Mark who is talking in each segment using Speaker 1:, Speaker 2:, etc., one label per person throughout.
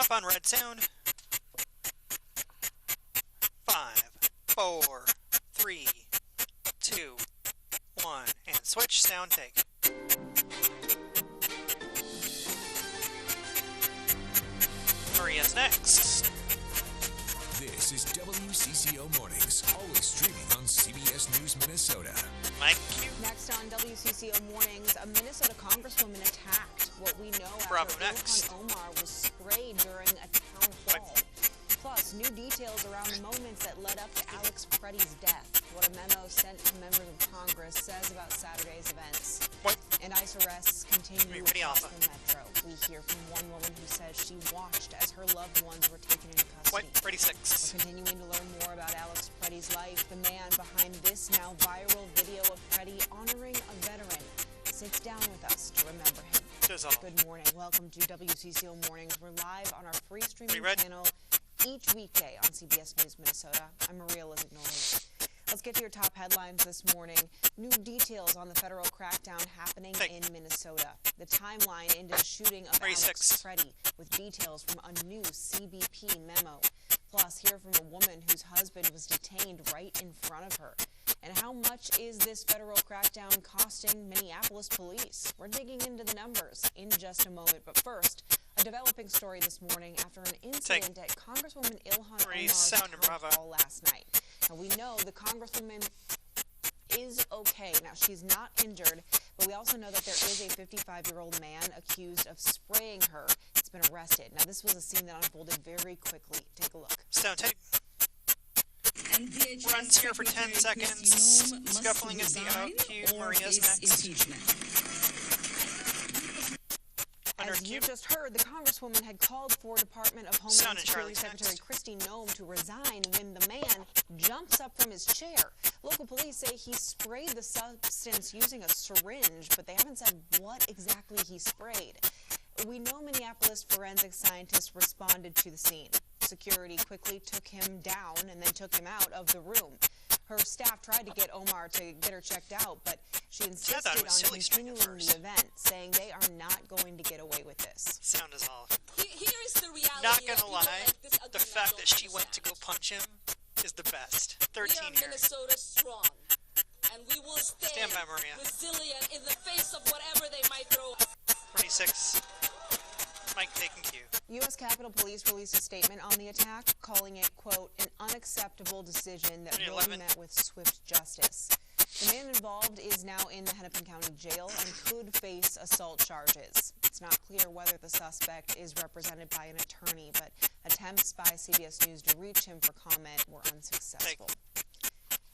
Speaker 1: Jump on red sound. 5, 4, 3, 2, 1, and switch sound take. Maria's next.
Speaker 2: This is WCCO Mornings, always streaming on CBS News Minnesota.
Speaker 1: Mike Q.
Speaker 3: Next on WCCO Mornings, a Minnesota congresswoman attacked. What we know
Speaker 1: Bravo
Speaker 3: after
Speaker 1: next.
Speaker 3: Ilhan Omar was sprayed during a town hall. Plus, new details around the moments that led up to Alex Preddy's death. What a memo sent to members of Congress says about Saturday's events. And ICE arrests continue across the metro. We hear from one woman who says she watched as her loved ones were taken into custody.
Speaker 1: Freddy 6.
Speaker 3: We're continuing to learn more about Alex Preddy's life. The man behind this now viral video of Preddy honoring a veteran sits down with us to remember him. Good morning. Welcome to WCCO Mornings. We're live on our free streaming channel each weekday on CBS News Minnesota. I'm Maria Lizignoli. Let's get to your top headlines this morning. New details on the federal crackdown happening in Minnesota. The timeline into the shooting of Alex Preddy with details from a new CBP memo. Plus, hear from a woman whose husband was detained right in front of her. And how much is this federal crackdown costing Minneapolis police? We're digging into the numbers in just a moment. But first, a developing story this morning after an incident at Congresswoman Ilhan Omar's town hall last night. And we know the Congresswoman is okay. Now, she's not injured, but we also know that there is a 55-year-old man accused of spraying her. He's been arrested. Now, this was a scene that unfolded very quickly. Take a look.
Speaker 1: Sound take. Runs here for 10 seconds. Scuffling is the out cue. Maria's next.
Speaker 3: As you just heard, the Congresswoman had called for Department of Homeland Security Secretary Kristi Noem to resign when the man jumps up from his chair. Local police say he sprayed the substance using a syringe, but they haven't said what exactly he sprayed. We know Minneapolis forensic scientists responded to the scene. Security quickly took him down and then took him out of the room. Her staff tried to get Omar to get her checked out, but she insisted on continuing the event, saying they are not going to get away with this.
Speaker 1: Sound is off.
Speaker 4: Here is the reality.
Speaker 1: Not gonna lie, the fact that she went to go punch him is the best. 13
Speaker 4: we are
Speaker 1: here.
Speaker 4: Minnesota strong, and we will
Speaker 1: Stand by, Maria.
Speaker 4: resilient in the face of whatever they might throw.
Speaker 1: 36. Mike taking cue.
Speaker 3: U.S. Capitol Police released a statement on the attack, calling it, quote, an unacceptable decision that will be met with swift justice. The man involved is now in the Hennepin County Jail and could face assault charges. It's not clear whether the suspect is represented by an attorney, but attempts by CBS News to reach him for comment were unsuccessful.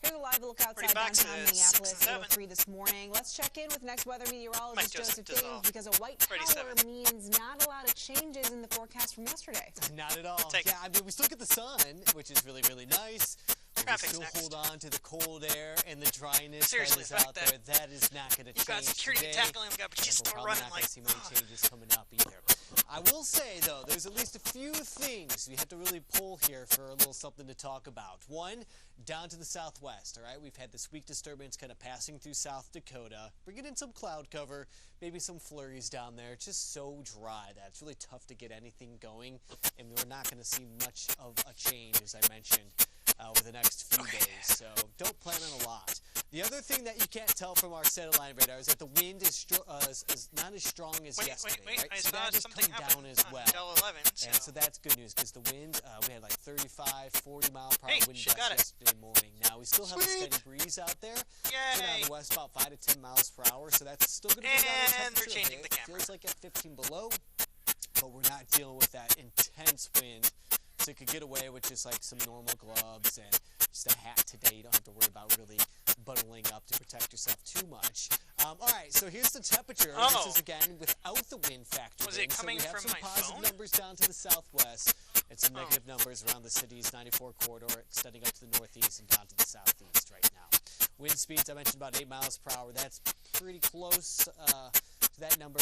Speaker 3: Here's a live look outside downtown Minneapolis, 8:03 this morning. Let's check in with next weather meteorologist Joseph Daves, because a white power means not a lot of changes in the forecast from yesterday.
Speaker 5: Not at all. Yeah, I mean, we still get the sun, which is really, really nice. We still hold on to the cold air and the dryness that is out there. That is not going to change.
Speaker 1: You got security tackling him, but she's still running like.
Speaker 5: We're probably not going to see many changes coming up either. I will say, though, there's at least a few things we have to really pull here for a little something to talk about. One, down to the southwest, all right? We've had this weak disturbance kind of passing through South Dakota, bringing in some cloud cover, maybe some flurries down there. It's just so dry that it's really tough to get anything going, and we're not going to see much of a change, as I mentioned, over the next few days. So don't plan on a lot. The other thing that you can't tell from our satellite radar is that the wind is not as strong as yesterday. Right? So that has come down as well. And so that's good news, because the wind, we had like 35, 40 mile per hour wind gusts yesterday morning. Now we still have a steady breeze out there. Out of the west, about 5 to 10 miles per hour. So that's still going to be down
Speaker 1: and they're changing the camera.
Speaker 5: Feels like at 15 below, but we're not dealing with that intense wind. So you could get away with just like some normal gloves and just a hat today. You don't have to worry about really bundling up to protect yourself too much. All right, so here's the temperature. This is again without the wind factor.
Speaker 1: Was it coming
Speaker 5: so we have
Speaker 1: from
Speaker 5: some
Speaker 1: my
Speaker 5: positive
Speaker 1: phone?
Speaker 5: numbers down to the southwest and some negative numbers around the city's 94 corridor, extending up to the northeast and down to the southeast right now. Wind speeds, I mentioned about 8 miles per hour. That's pretty close to that number.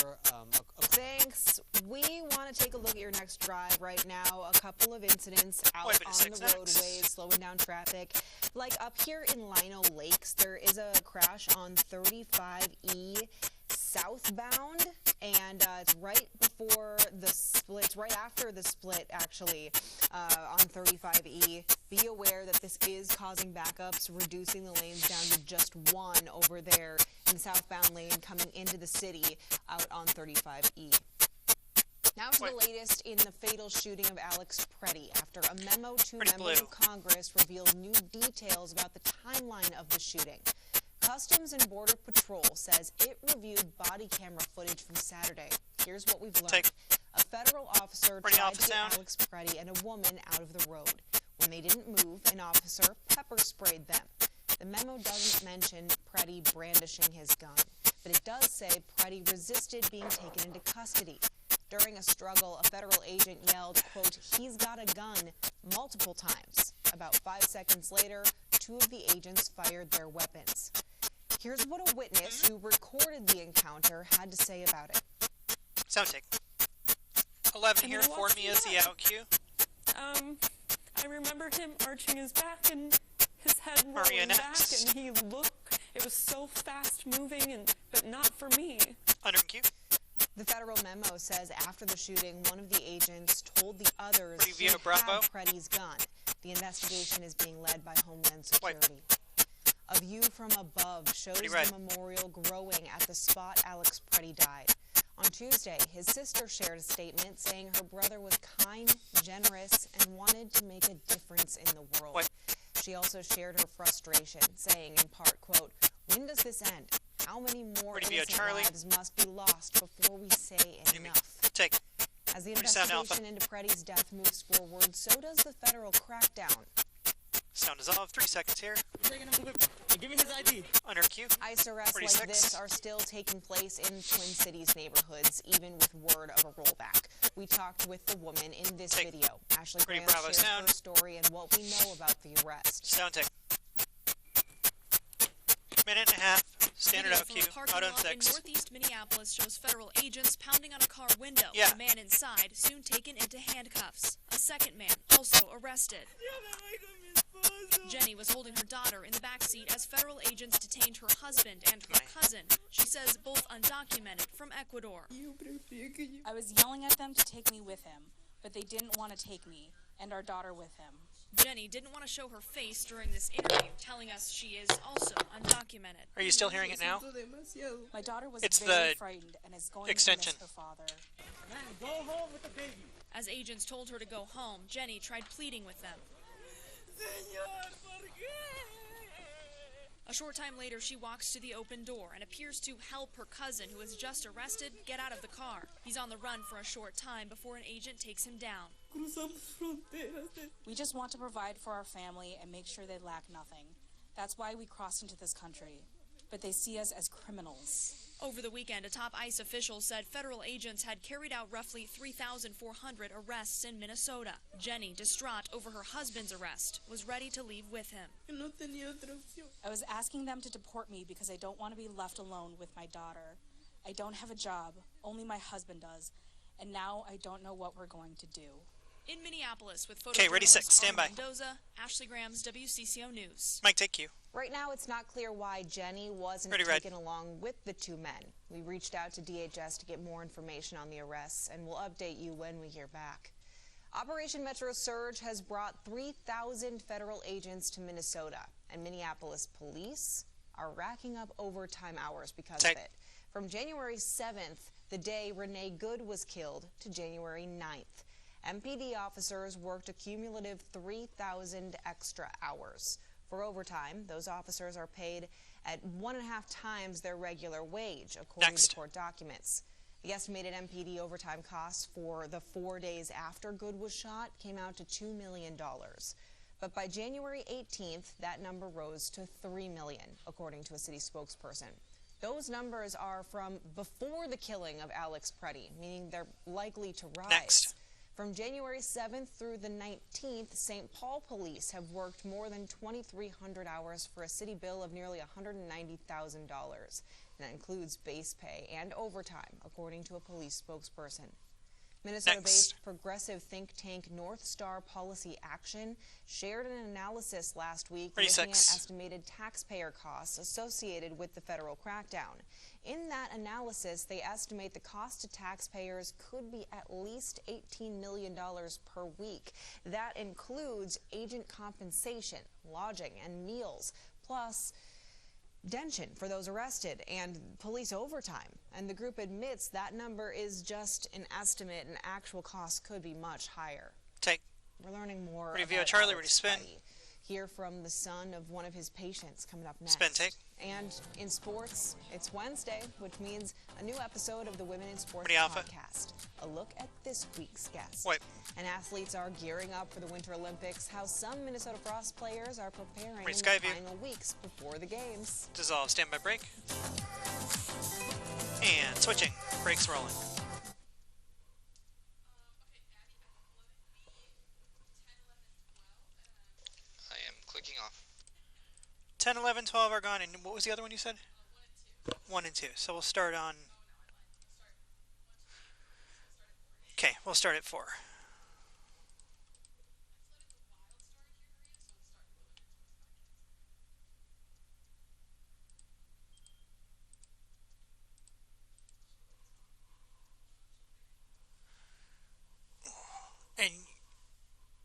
Speaker 3: Thanks. We want to take a look at your next drive right now. A couple of incidents out on the roadways, slowing down traffic. Like up here in Lino Lakes, there is a crash on 35E southbound, and it's right before the split, it's right after the split, actually, on 35E. Be aware that this is causing backups, reducing the lanes down to just one over there in the southbound lane coming into the city out on 35E. Now to the latest in the fatal shooting of Alex Preddy, after a memo to members of Congress revealed new details about the timeline of the shooting. Customs and Border Patrol says it reviewed body camera footage from Saturday. Here's what we've learned. A federal officer tried to get Alex Preddy and a woman out of the road. When they didn't move, an officer pepper sprayed them. The memo doesn't mention Preddy brandishing his gun, but it does say Preddy resisted being taken into custody. During a struggle, a federal agent yelled, quote, "He's got a gun," multiple times. About 5 seconds later, two of the agents fired their weapons. Here's what a witness who recorded the encounter had to say about it.
Speaker 1: Sound take. 11 here for me as the out cue.
Speaker 6: I remember him arching his back and his head rolling back, and he looked, it was so fast moving, but not for me.
Speaker 1: Under cue.
Speaker 3: The federal memo says after the shooting, one of the agents told the others he had Preddy's gun. The investigation is being led by Homeland Security. A view from above shows the memorial growing at the spot Alex Preddy died. On Tuesday, his sister shared a statement saying her brother was kind, generous, and wanted to make a difference in the world. She also shared her frustration, saying in part, quote, "When does this end? How many more innocent lives must be lost before we say enough?" As the investigation into Preddy's death moves forward, so does the federal crackdown.
Speaker 1: Sound is off. 3 seconds here.
Speaker 5: Give me his ID.
Speaker 1: Under cue.
Speaker 3: ICE arrests like this are still taking place in Twin Cities neighborhoods, even with word of a rollback. We talked with the woman in this video. Ashley Graham shares her story and what we know about the arrest.
Speaker 1: Sound take. Minute and a half. Standard out cue. Out on 6.
Speaker 7: In northeast Minneapolis shows federal agents pounding on a car window. A man inside soon taken into handcuffs. A second man also arrested. Jenny was holding her daughter in the backseat as federal agents detained her husband and her cousin. She says both undocumented from Ecuador.
Speaker 8: I was yelling at them to take me with him, but they didn't want to take me and our daughter with him.
Speaker 7: Jenny didn't want to show her face during this interview, telling us she is also undocumented.
Speaker 1: Are you still hearing it now?
Speaker 8: My daughter was very frightened and is going to miss her father.
Speaker 5: Go home with the baby.
Speaker 7: As agents told her to go home, Jenny tried pleading with them. A short time later, she walks to the open door and appears to help her cousin, who was just arrested, get out of the car. He's on the run for a short time before an agent takes him down.
Speaker 8: We just want to provide for our family and make sure they lack nothing. That's why we crossed into this country. But they see us as criminals.
Speaker 7: Over the weekend, a top ICE official said federal agents had carried out roughly 3,400 arrests in Minnesota. Jenny, distraught over her husband's arrest, was ready to leave with him.
Speaker 8: I was asking them to deport me because I don't want to be left alone with my daughter. I don't have a job, only my husband does, and now I don't know what we're going to do.
Speaker 7: In Minneapolis with photojournalist Mendoza, Ashley Graham's WCCO News.
Speaker 1: Mike, take you.
Speaker 3: Right now, it's not clear why Jenny wasn't taken along with the two men. We reached out to DHS to get more information on the arrests, and we'll update you when we hear back. Operation Metro Surge has brought 3,000 federal agents to Minnesota, and Minneapolis police are racking up overtime hours because of it. From January 7th, the day Renee Good was killed, to January 9th. MPD officers worked a cumulative 3,000 extra hours. For overtime, those officers are paid at 1.5 times their regular wage, according to court documents. The estimated MPD overtime costs for the 4 days after Good was shot came out to $2 million. But by January 18th, that number rose to $3 million, according to a city spokesperson. Those numbers are from before the killing of Alex Preddy, meaning they're likely to rise. From January 7th through the 19th, St. Paul police have worked more than 2,300 hours for a city bill of nearly $190,000. That includes base pay and overtime, according to a police spokesperson. Minnesota-based progressive think tank North Star Policy Action shared an analysis last week looking at estimated taxpayer costs associated with the federal crackdown. In that analysis, they estimate the cost to taxpayers could be at least $18 million per week. That includes agent compensation, lodging, and meals, plus detention for those arrested and police overtime. And the group admits that number is just an estimate and actual costs could be much higher. We're learning more about
Speaker 1: Charlie, ready to spin.
Speaker 3: Hear from the son of one of his patients coming up next.
Speaker 1: Spin, take.
Speaker 3: And in sports, it's Wednesday, which means a new episode of the Women in Sports podcast. A look at this week's guest. And athletes are gearing up for the Winter Olympics, how some Minnesota Frost players are preparing in the final weeks before the games.
Speaker 1: Dissolve, standby break. And switching, brakes rolling.
Speaker 9: I am clicking off.
Speaker 1: 10, 11, 12 are gone, and what was the other one you said? 1 and 2. So we'll start on... Okay, we'll start at 4. And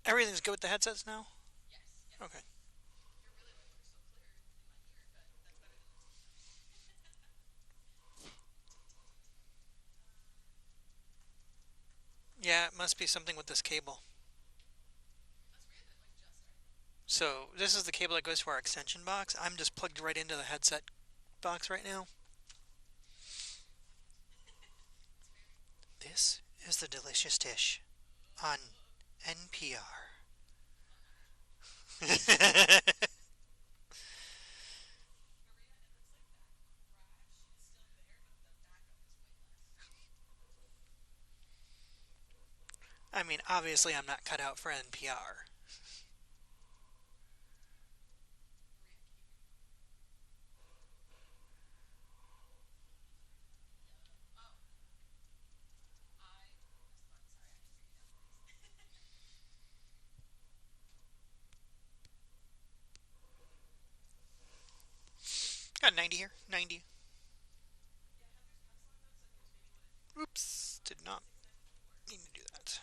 Speaker 1: everything's good with the headsets now? Yes. Okay. Yeah, it must be something with this cable. So, this is the cable that goes to our extension box. I'm just plugged right into the headset box right now. This is the Delicious Dish on NPR. I mean, obviously I'm not cut out for NPR. Got 90 here. 90. Oops. Did not mean to do that.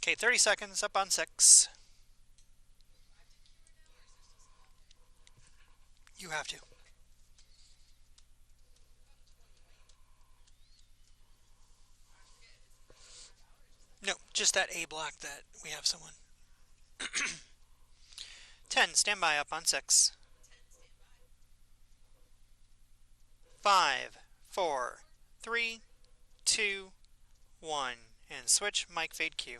Speaker 1: Okay, 30 seconds, up on 6. You have to. No, just that A block that we have someone. 10, stand by, up on 6. 5, 4, 3, 2, 1. And switch, mic, fade, cue.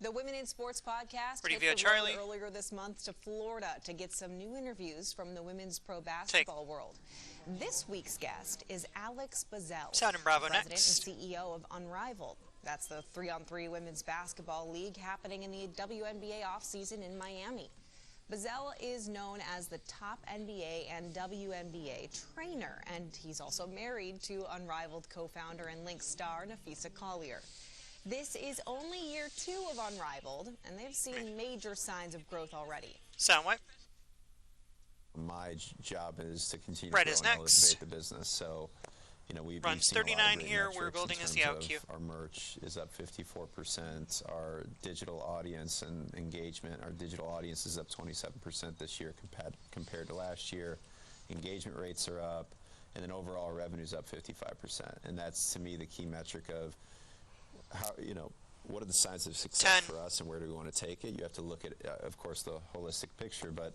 Speaker 3: The Women in Sports podcast
Speaker 1: hit
Speaker 3: the road earlier this month to Florida to get some new interviews from the women's pro basketball world. This week's guest is Alex Bazell,
Speaker 1: Sound and Bravo
Speaker 3: president
Speaker 1: next.
Speaker 3: and CEO of Unrivaled. That's the 3-on-3 women's basketball league happening in the WNBA offseason in Miami. Bazell is known as the top NBA and WNBA trainer, and he's also married to Unrivaled co-founder and Lynx star Napheesa Collier. This is only year 2 of Unrivaled, and they've seen major signs of growth already.
Speaker 1: Sound what?
Speaker 10: My job is to continue
Speaker 1: Red
Speaker 10: to
Speaker 1: is
Speaker 10: grow and
Speaker 1: next.
Speaker 10: elevate the business. So,
Speaker 1: Runs 39 here. We're building as the out queue.
Speaker 10: Our merch is up 54%. Our digital audience and engagement, our digital audience is up 27% this year compared to last year. Engagement rates are up, and then overall revenue's up 55%. And that's, to me, the key metric of how, what are the signs of success for us and where do we want to take it? You have to look at, of course, the holistic picture, but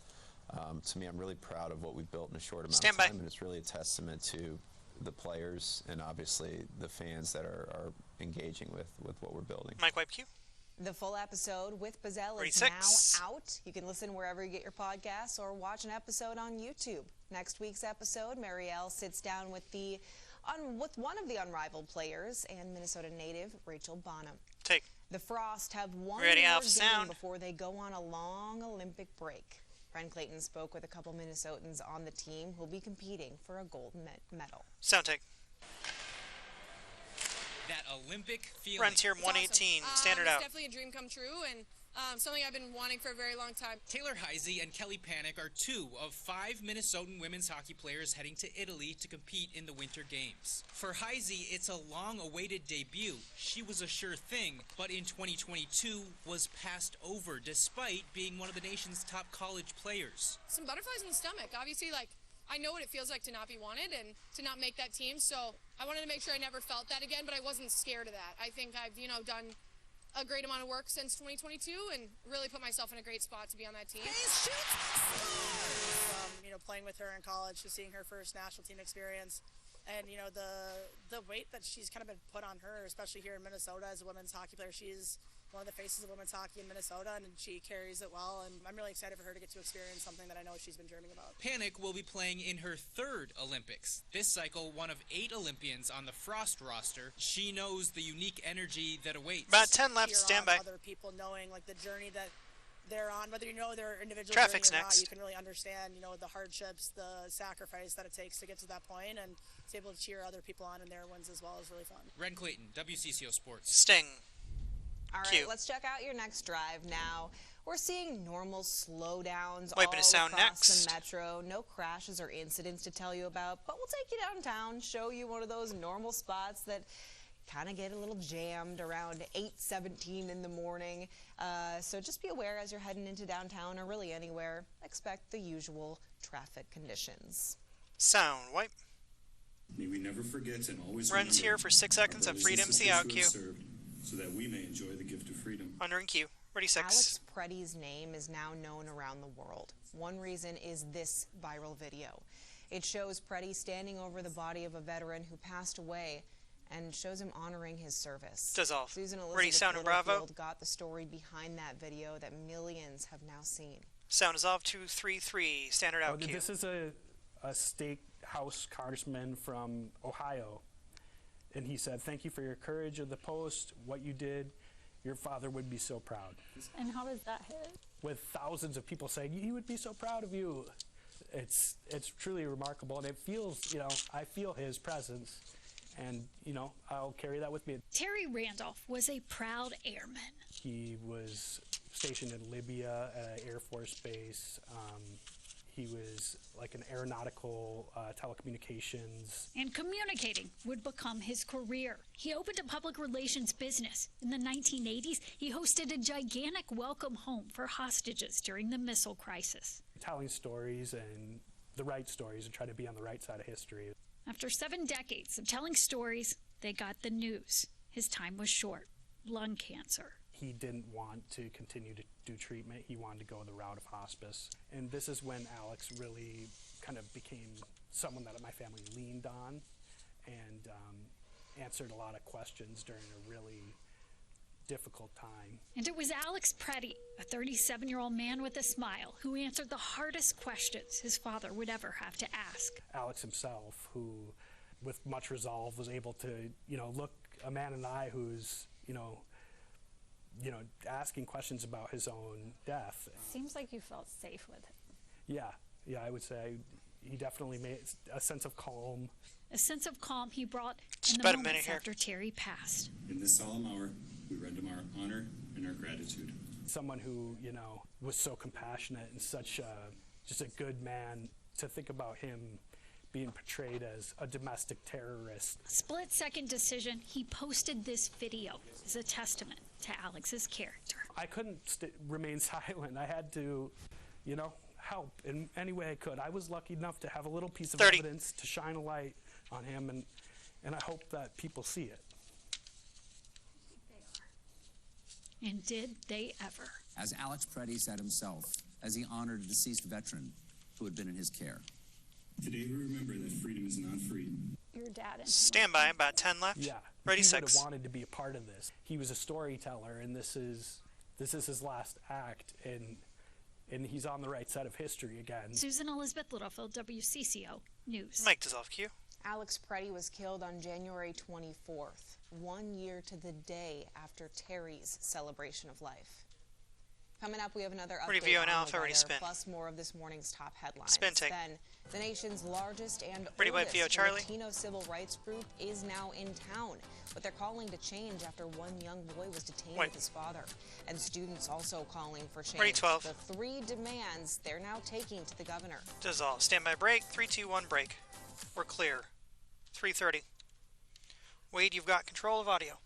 Speaker 10: to me, I'm really proud of what we've built in a short amount of time, and it's really a testament to the players and obviously the fans that are engaging with what we're building.
Speaker 1: Mike Wipe Q.
Speaker 3: The full episode with Bazell is
Speaker 1: 36.
Speaker 3: now out. You can listen wherever you get your podcasts or watch an episode on YouTube. Next week's episode, Marielle sits down with one of the unrivaled players and Minnesota native Rachel Bonham.
Speaker 1: Take.
Speaker 3: The Frost have one
Speaker 1: Ready,
Speaker 3: more
Speaker 1: Alpha
Speaker 3: game
Speaker 1: Sound.
Speaker 3: before they go on a long Olympic break. Ren Clayton spoke with a couple Minnesotans on the team who'll be competing for a gold medal.
Speaker 1: Sound take.
Speaker 11: That Olympic feeling.
Speaker 1: Runs here 118,
Speaker 12: awesome.
Speaker 1: standard out.
Speaker 12: It's definitely a dream come true, and something I've been wanting for a very long time.
Speaker 11: Taylor Heisey and Kelly Panic are 2 of 5 Minnesotan women's hockey players heading to Italy to compete in the Winter Games. For Heisey, it's a long-awaited debut. She was a sure thing, but in 2022 was passed over despite being one of the nation's top college players.
Speaker 12: Some butterflies in the stomach. Obviously, I know what it feels like to not be wanted and to not make that team, so I wanted to make sure I never felt that again, but I wasn't scared of that. I think I've, done a great amount of work since 2022 and really put myself in a great spot to be on that team. Playing with her in college, just seeing her first national team experience, and the weight that she's kind of been put on her, especially here in Minnesota as a women's hockey player. She's one of the faces of women's hockey in Minnesota, and she carries it well, and I'm really excited for her to get to experience something that I know she's been dreaming about.
Speaker 11: Panic will be playing in her 3rd Olympics. This cycle, one of 8 Olympians on the Frost roster. She knows the unique energy that awaits.
Speaker 1: About 10 left, stand by.
Speaker 12: Other people knowing the journey that they're on, whether their individual
Speaker 1: Traffic's
Speaker 12: journey or
Speaker 1: next.
Speaker 12: not, you can really understand, the hardships, the sacrifice that it takes to get to that point, and to be able to cheer other people on in their wins as well is really fun.
Speaker 11: Ren Clayton, WCCO Sports.
Speaker 1: Sting.
Speaker 3: All right,
Speaker 1: Q.
Speaker 3: let's check out your next drive now. We're seeing normal slowdowns
Speaker 1: Wiping
Speaker 3: all
Speaker 1: a sound
Speaker 3: across
Speaker 1: next.
Speaker 3: the metro. No crashes or incidents to tell you about, but we'll take you downtown, show you one of those normal spots that kind of get a little jammed around 8:17 in the morning. So just be aware as you're heading into downtown or really anywhere. Expect the usual traffic conditions.
Speaker 1: Sound wipe.
Speaker 13: May we never forget and always
Speaker 1: Runs here for 6 seconds of freedom's the out queue.
Speaker 13: So that we may enjoy the gift of freedom.
Speaker 1: Under in queue. Ready, 6.
Speaker 3: Alex Preddy's name is now known around the world. One reason is this viral video. It shows Preddy standing over the body of a veteran who passed away and shows him honoring his service.
Speaker 1: Dissolve.
Speaker 3: Susan
Speaker 1: Ready,
Speaker 3: Elizabeth
Speaker 1: sound and Bravo.
Speaker 3: Littlefield got the story behind that video that millions have now seen.
Speaker 1: Sound dissolve 233, standard out queue.
Speaker 14: This is a state house congressman from Ohio. And he said, "Thank you for your courage of the post, what you did. Your father would be so proud."
Speaker 6: And how does that hit?
Speaker 14: With thousands of people saying, "He would be so proud of you." It's truly remarkable, and it feels, I feel his presence, and, I'll carry that with me.
Speaker 15: Terry Randolph was a proud airman.
Speaker 14: He was stationed in Libya at an Air Force base. He was like an aeronautical telecommunications.
Speaker 15: And communicating would become his career. He opened a public relations business. In the 1980s, he hosted a gigantic welcome home for hostages during the missile crisis.
Speaker 14: Telling stories and the right stories and trying to be on the right side of history.
Speaker 15: After 7 decades of telling stories, they got the news. His time was short. Lung cancer.
Speaker 14: He didn't want to continue to do treatment. He wanted to go the route of hospice. And this is when Alex really kind of became someone that my family leaned on and answered a lot of questions during a really difficult time.
Speaker 15: And it was Alex Preddy, a 37-year-old man with a smile, who answered the hardest questions his father would ever have to ask.
Speaker 14: Alex himself, who with much resolve was able to, look a man in the eye who's, asking questions about his own death.
Speaker 6: Seems like you felt safe with him.
Speaker 14: Yeah, I would say he definitely made a sense of calm.
Speaker 15: A sense of calm he brought in the
Speaker 1: about
Speaker 15: moments after Terry passed.
Speaker 13: In this solemn hour, we render our honor and our gratitude.
Speaker 14: Someone who, was so compassionate and such just a good man. To think about him being portrayed as a domestic terrorist.
Speaker 15: Split-second decision, he posted this video as a testament to Alex's character.
Speaker 14: I couldn't remain silent. I had to, you know, help in any way I could. I was lucky enough to have a little piece of evidence to shine a light on him, and I hope that people see it.
Speaker 15: And did they ever?
Speaker 16: As Alex Preddy said himself, as he honored a deceased veteran who had been in his care.
Speaker 13: Today we remember that freedom is not free.
Speaker 15: Your dad and
Speaker 1: stand by, about 10 left.
Speaker 14: Yeah.
Speaker 1: Ready,
Speaker 14: he
Speaker 1: 6.
Speaker 14: Would have wanted to be a part of this. He was a storyteller, and this is his last act, and he's on the right side of history again.
Speaker 15: Susan Elizabeth Littlefield, WCCO News.
Speaker 1: Mike Dissolve Q.
Speaker 3: Alex Preddy was killed on January 24th, 1 year to the day after Terry's celebration of life. Coming up, we have another update
Speaker 1: Review
Speaker 3: on
Speaker 1: now, if already
Speaker 3: McGuire,
Speaker 1: spin.
Speaker 3: plus more of this morning's top headlines.
Speaker 1: Spin take.
Speaker 3: Then, the nation's largest and
Speaker 1: Ready, white, VO,
Speaker 3: oldest
Speaker 1: Charlie.
Speaker 3: Latino civil rights group is now in town. But they're calling to change after one young boy was detained with his father. And students also calling for change.
Speaker 1: Ready, 12.
Speaker 3: The 3 demands they're now taking to the governor.
Speaker 1: Dissolve. Stand by break. 3, 2, 1 break. We're clear. 3:30. Wade, you've got control of audio.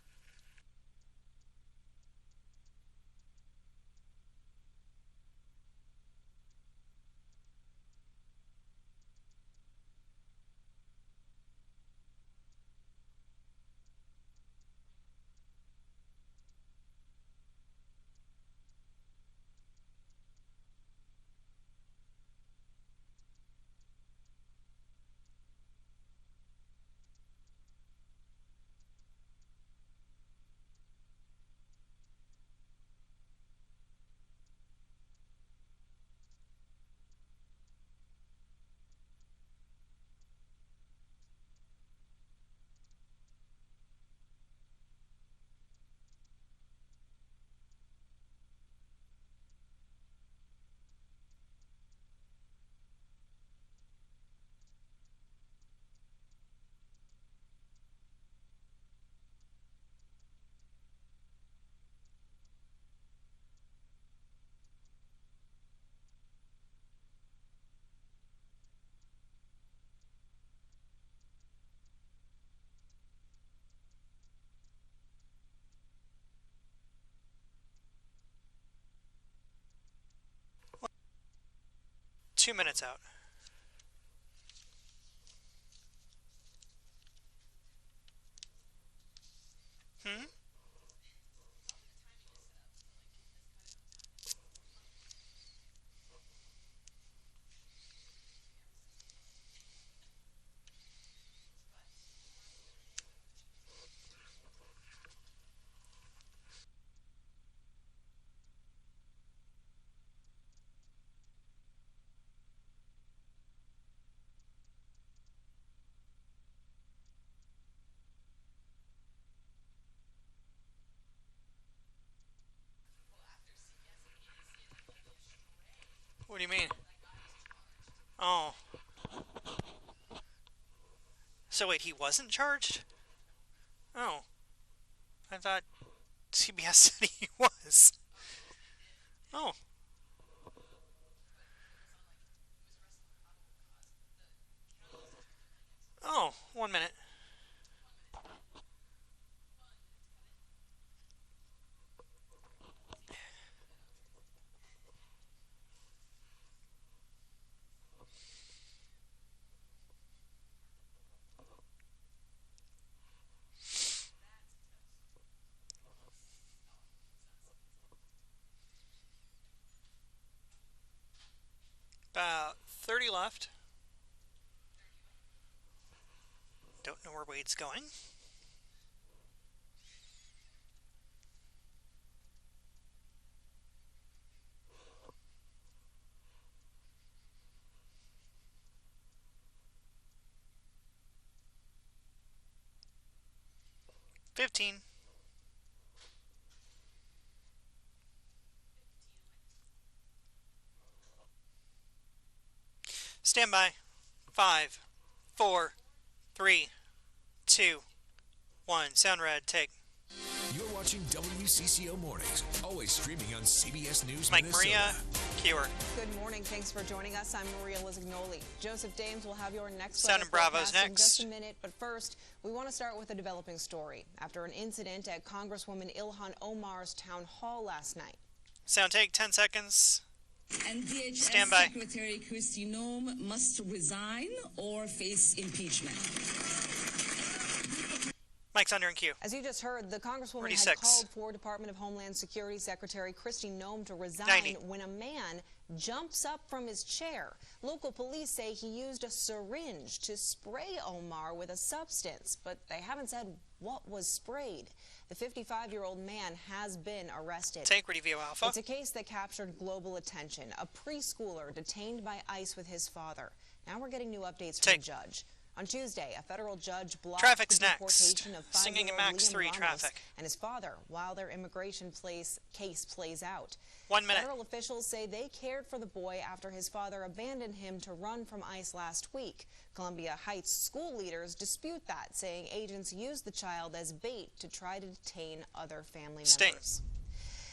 Speaker 1: Two minutes out. Hmm? What do you mean? Oh. So wait, he wasn't charged? Oh. I thought CBS said he was. Oh. Oh, 1 minute. About 30 left. Don't know where Wade's going. $15. Stand by. 5, 4, 3, 2, 1. Sound red. Take.
Speaker 2: You're watching WCCO Mornings, always streaming on CBS News
Speaker 1: Mike
Speaker 2: Minnesota.
Speaker 1: Maria, keyword.
Speaker 3: Good morning. Thanks for joining us. I'm Maria Lizignoli. Joseph Dames will have your next
Speaker 1: Sound and Bravos
Speaker 3: in
Speaker 1: next.
Speaker 3: just a minute. But first, we want to start with a developing story after an incident at Congresswoman Ilhan Omar's town hall last night.
Speaker 1: Sound take 10 seconds.
Speaker 17: And DHS
Speaker 1: Stand by.
Speaker 17: Secretary Kristi Noem must resign or face impeachment.
Speaker 1: Mike's under in queue.
Speaker 3: As you just heard, the Congresswoman
Speaker 1: 46.
Speaker 3: had called for Department of Homeland Security Secretary Kristi Noem to resign
Speaker 1: 90.
Speaker 3: when a man jumps up from his chair. Local police say he used a syringe to spray Omar with a substance, but they haven't said what was sprayed. The 55-year-old man has been arrested.
Speaker 1: Take Review Alpha.
Speaker 3: It's a case that captured global attention. A preschooler detained by ICE with his father. Now we're getting new updates from the judge. On Tuesday, a federal judge blocked
Speaker 1: Traffic's
Speaker 3: the deportation
Speaker 1: next.
Speaker 3: of
Speaker 1: Singing in
Speaker 3: 5-year-old
Speaker 1: Max
Speaker 3: Liam
Speaker 1: 3
Speaker 3: Ramos
Speaker 1: traffic.
Speaker 3: and his father while their immigration case plays out.
Speaker 1: 1 minute.
Speaker 3: Federal officials say they cared for the boy after his father abandoned him to run from ICE last week. Columbia Heights school leaders dispute that, saying agents used the child as bait to try to detain other family members.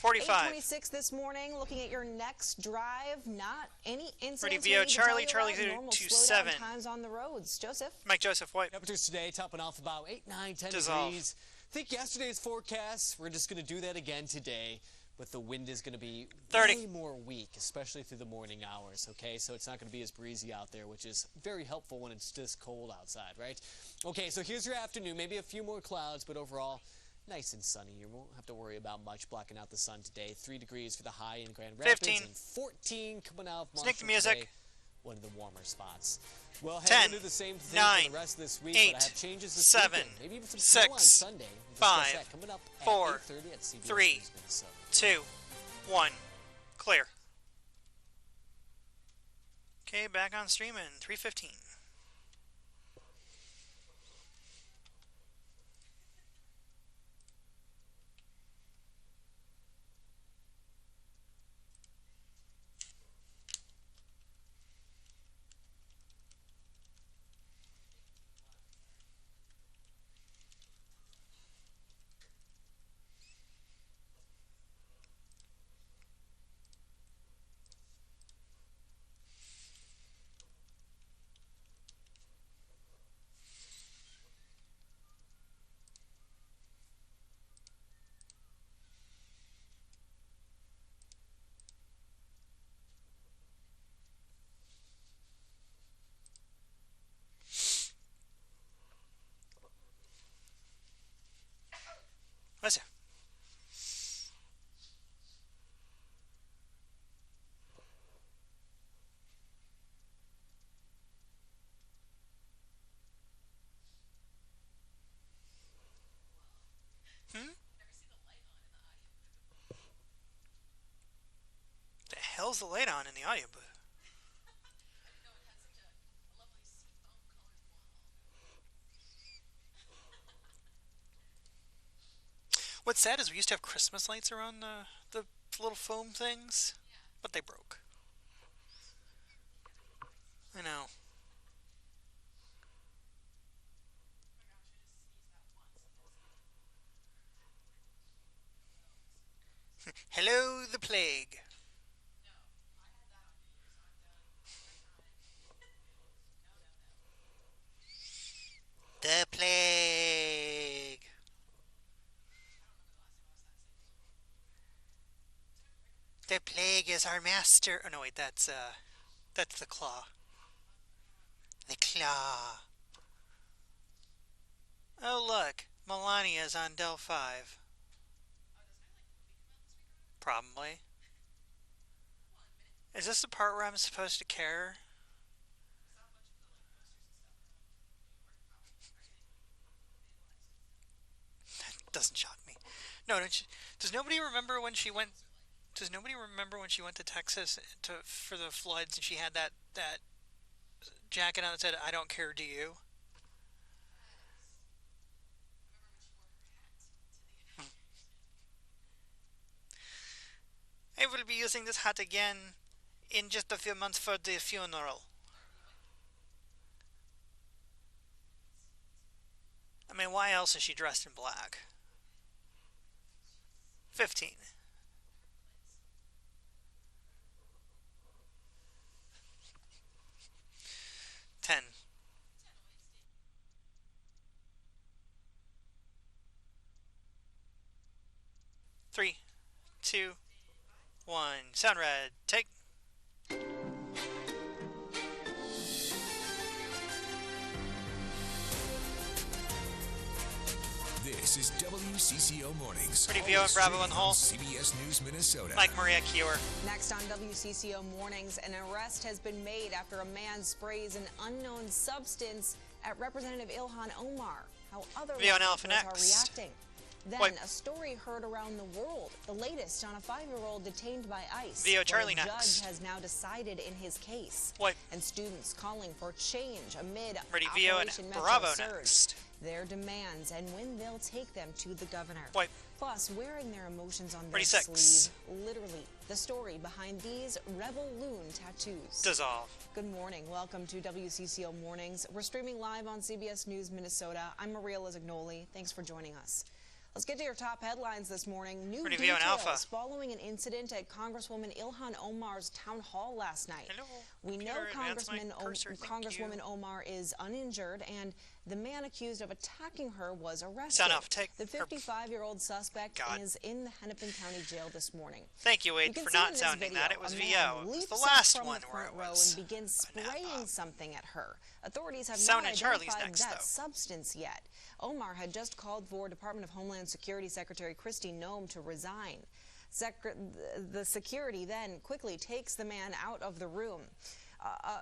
Speaker 1: 45.
Speaker 3: 8:26 this morning, looking at your next drive. Not any incidents.
Speaker 1: Ready,
Speaker 3: we
Speaker 1: VO,
Speaker 3: need to
Speaker 1: Charlie,
Speaker 3: tell you
Speaker 1: Charlie
Speaker 3: about. Normal
Speaker 1: 27.
Speaker 3: slowdown times on the roads. Joseph?
Speaker 1: Mike Joseph White.
Speaker 5: Temperatures today topping off about 8, 9, 10
Speaker 1: Dissolve.
Speaker 5: degrees. Think yesterday's forecast. We're just going to do that again today. But the wind is going to be
Speaker 1: 30.
Speaker 5: way more weak, especially through the morning hours, okay? So it's not going to be as breezy out there, which is very helpful when it's this cold outside, right? Okay, so here's your afternoon. Maybe a few more clouds, but overall, nice and sunny. You won't have to worry about much blocking out the sun today. 3 degrees for the high in Grand Rapids.
Speaker 1: 15.
Speaker 5: And 14 coming out of Marshall
Speaker 1: Sneak the music.
Speaker 5: today. One of the warmer spots. We'll
Speaker 1: 10,
Speaker 5: head into the same thing
Speaker 1: 9,
Speaker 5: for the rest of this week,
Speaker 1: 8,
Speaker 5: but I have changes this
Speaker 1: 7,
Speaker 5: weekend. Maybe even some snow on
Speaker 1: 6,
Speaker 5: Sunday. We'll discuss
Speaker 1: 5,
Speaker 5: that coming up at
Speaker 1: 4,
Speaker 5: 8:30 at CBS
Speaker 1: 3,
Speaker 5: News Minnesota.
Speaker 1: 2, 1. Clear. Okay, back on streaming. 3:15. Listen. The hell's the light on in the audiobook? What's sad is we used to have Christmas lights around the little foam things, but they broke. I know. Hello, the plague. The plague. The plague is our master. Oh no, wait, that's the claw. The claw. Oh look, Melania's on Del 5. Probably. Is this the part where I'm supposed to care? That doesn't shock me. No, does nobody remember when she went? Does nobody remember when she went to Texas for the floods and she had that jacket on that said "I don't care, do you"? I will be using this hat again in just a few months for the funeral. I mean, why else is she dressed in black? 15. 10. 3, 2, 1. Sound red. Take.
Speaker 2: This is WCCO Mornings.
Speaker 1: Pretty Vio and Bravo in the hole.
Speaker 2: CBS News Minnesota.
Speaker 1: Mike Maria Kewer.
Speaker 3: Next on WCCO Mornings, an arrest has been made after a man sprays an unknown substance at Representative Ilhan Omar. How other
Speaker 1: Vio and
Speaker 3: lawmakers
Speaker 1: Alpha
Speaker 3: are
Speaker 1: next.
Speaker 3: reacting. Then a story heard around the world. The latest on a 5-year-old detained by ICE.
Speaker 1: Vio Charlie
Speaker 3: The
Speaker 1: next.
Speaker 3: judge has now decided in his case. And students calling for change amid
Speaker 1: Ready Vio and
Speaker 3: Operation Metro
Speaker 1: Bravo
Speaker 3: Surge.
Speaker 1: next.
Speaker 3: Their demands and when they'll take them to the governor. Plus, wearing their emotions on their
Speaker 1: 36.
Speaker 3: sleeve. Literally, the story behind these Rebel Loon tattoos.
Speaker 1: Dissolve.
Speaker 3: Good morning. Welcome to WCCO Mornings. We're streaming live on CBS News Minnesota. I'm Maria Lizzignoli. Thanks for joining us. Let's get to your top headlines this morning. New
Speaker 1: Pretty Vio and Alpha.
Speaker 3: details following an incident at Congresswoman Ilhan Omar's town hall last night. We know Congresswoman Omar is uninjured, and the man accused of attacking her was arrested.
Speaker 1: Sound off. Take.
Speaker 3: The 55-year-old suspect is in the Hennepin County Jail this morning.
Speaker 1: Thank you, Wade, for not sounding that. It was VO. It was the last one where it was.
Speaker 3: And begins spraying something at her. Authorities have
Speaker 1: Sound
Speaker 3: not
Speaker 1: and Charlie's
Speaker 3: identified
Speaker 1: next,
Speaker 3: that
Speaker 1: though.
Speaker 3: substance yet. Omar had just called for Department of Homeland Security Secretary Kristi Noem to resign. The security then quickly takes the man out of the room.